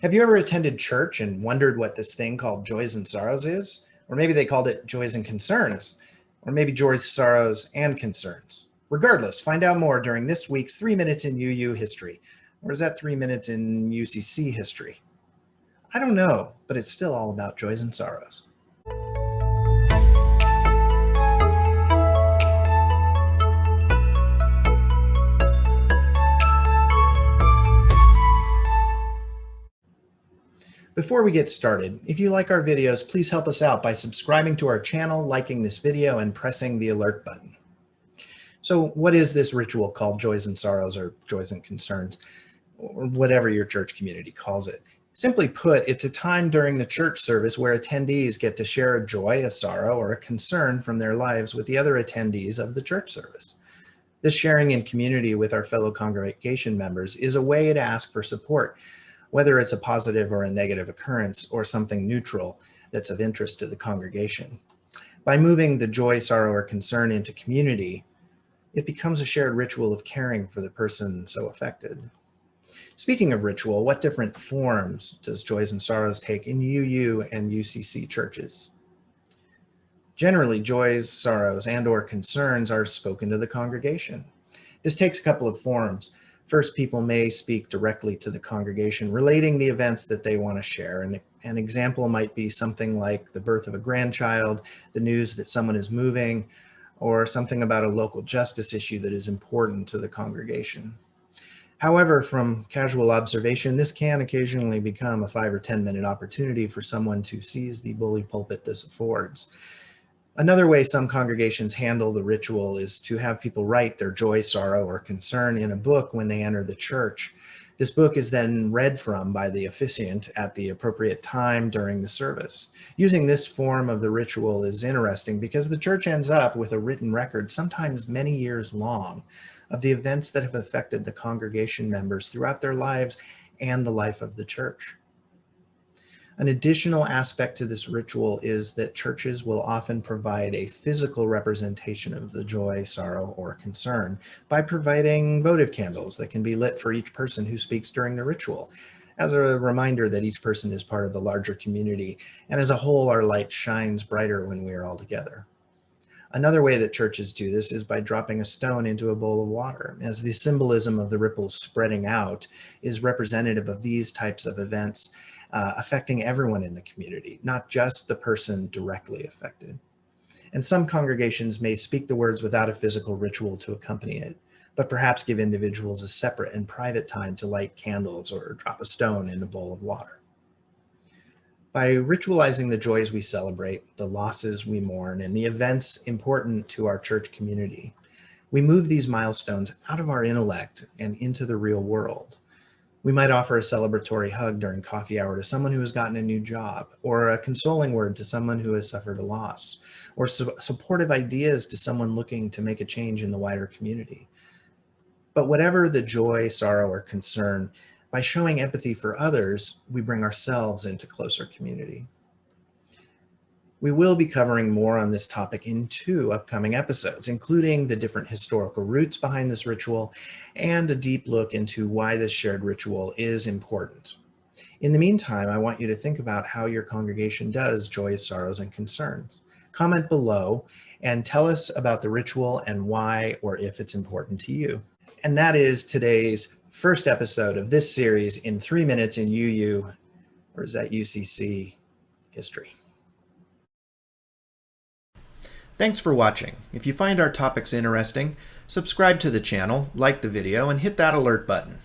Have you ever attended church and wondered what this thing called joys and sorrows is? Or maybe they called it joys and concerns, or maybe joys, sorrows, and concerns. Regardless, find out more during this week's 3 Minutes in UU History. Or is that 3 Minutes in UCC History? I don't know, but it's still all about joys and sorrows. Before we get started, if you like our videos, please help us out by subscribing to our channel, liking this video, and pressing the alert button. So what is this ritual called joys and sorrows, or joys and concerns, or whatever your church community calls it? Simply put, it's a time during the church service where attendees get to share a joy, a sorrow, or a concern from their lives with the other attendees of the church service. This sharing in community with our fellow congregation members is a way to ask for support, whether it's a positive or a negative occurrence or something neutral that's of interest to the congregation. By moving the joy, sorrow, or concern into community, it becomes a shared ritual of caring for the person so affected. Speaking of ritual, what different forms does joys and sorrows take in UU and UCC churches? Generally, joys, sorrows, and/or concerns are spoken to the congregation. This takes a couple of forms. First, people may speak directly to the congregation, relating the events that they want to share. And an example might be something like the birth of a grandchild, the news that someone is moving, or something about a local justice issue that is important to the congregation. However, from casual observation, this can occasionally become a 5 or 10-minute opportunity for someone to seize the bully pulpit this affords. Another way some congregations handle the ritual is to have people write their joy, sorrow, or concern in a book when they enter the church. This book is then read from by the officiant at the appropriate time during the service. Using this form of the ritual is interesting because the church ends up with a written record, sometimes many years long, of the events that have affected the congregation members throughout their lives and the life of the church. An additional aspect to this ritual is that churches will often provide a physical representation of the joy, sorrow, or concern by providing votive candles that can be lit for each person who speaks during the ritual, as a reminder that each person is part of the larger community, and as a whole, our light shines brighter when we are all together. Another way that churches do this is by dropping a stone into a bowl of water, as the symbolism of the ripples spreading out is representative of these types of events affecting everyone in the community, not just the person directly affected. And some congregations may speak the words without a physical ritual to accompany it, but perhaps give individuals a separate and private time to light candles or drop a stone in a bowl of water. By ritualizing the joys we celebrate, the losses we mourn, and the events important to our church community, we move these milestones out of our intellect and into the real world. We might offer a celebratory hug during coffee hour to someone who has gotten a new job, or a consoling word to someone who has suffered a loss, or supportive ideas to someone looking to make a change in the wider community. But whatever the joy, sorrow, or concern, by showing empathy for others, we bring ourselves into closer community. We will be covering more on this topic in 2 upcoming episodes, including the different historical roots behind this ritual and a deep look into why this shared ritual is important. In the meantime, I want you to think about how your congregation does joys, sorrows, and concerns. Comment below and tell us about the ritual and why or if it's important to you. And that is today's first episode of this series in 3 Minutes in UU, or is that UCC history. Thanks for watching. If you find our topics interesting, subscribe to the channel, like the video, and hit that alert button.